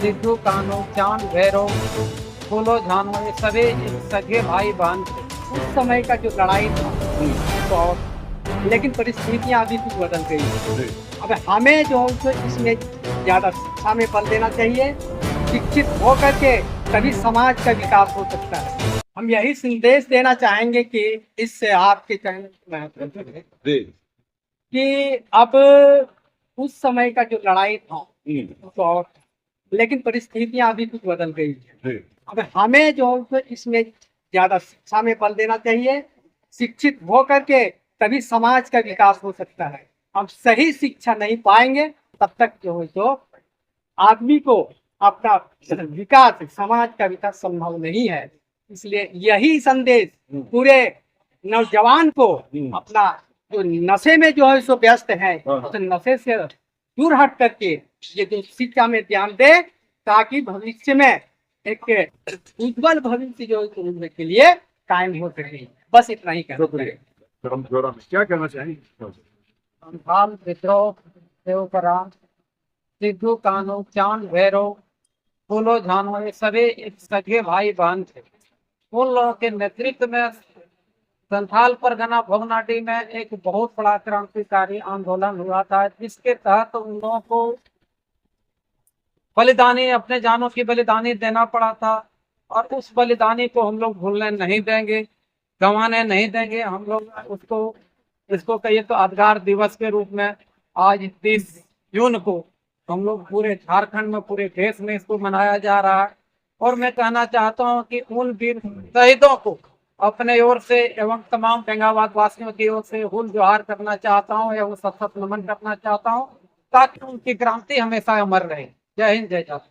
सिद्धू कान्हू चांद भैरव फूलो झानो ये सभी सगे भाई बहन थे। उस समय का जो लड़ाई था तो और लेकिन परिस्थितियां अभी कुछ बदल गई हैं। अब हमें जो है सो इसमें ज्यादा शिक्षा में बल देना चाहिए। शिक्षित होकर के तभी समाज का विकास हो सकता है। हम यही संदेश देना चाहेंगे कि इससे आपके चैनल में कि अब उस समय का जो लड़ाई था तो और लेकिन परिस्थितियां अभी कुछ बदल गई हैं। अब हमें जो है सो इसमें ज्यादा शिक्षा में बल देना चाहिए। शिक्षित होकर के तभी समाज का विकास हो सकता है। हम सही शिक्षा नहीं पाएंगे तब तक जो है सो आदमी को अपना विकास समाज का विकास संभव नहीं है। इसलिए यही संदेश पूरे नौजवान को अपना जो नशे में जो है सो व्यस्त है उस नशे से दूर हट करके ये जो शिक्षा में ध्यान दे ताकि भविष्य में एक उज्जवल भविष्य जो है के लिए कायम हो सके। बस इतना ही कहना चाहिए। क्या कहना चाहेंगे? संथाल विद्रोह देवपरान सिद्धू कान्हू चांद भैरव फूलो झानो ये सभी सगे भाई बहन थे। उन लोगों के नेतृत्व में संथाल परगना भवनाडी में एक बहुत बड़ा क्रांतिकारी आंदोलन हुआ था जिसके तहत उन लोगों को बलिदानी अपने जानों की बलिदानी देना पड़ा था। और उस बलिदानी को हम लोग भूलने नहीं देंगे, गंवाने नहीं देंगे। हम लोग उसको इसको कहिए तो यादगार दिवस के रूप में आज 30 जून को हम लोग पूरे झारखंड में पूरे देश में इसको मनाया जा रहा है। और मैं कहना चाहता हूं कि उन वीर शहीदों को अपने ओर से एवं तमाम बेंगाबाद वासियों की ओर से हुल जोहार करना चाहता हूं एवं सशक्त नमन करना चाहता हूं ताकि उनकी क्रांति हमेशा अमर रहे। जय हिंद जय भारत।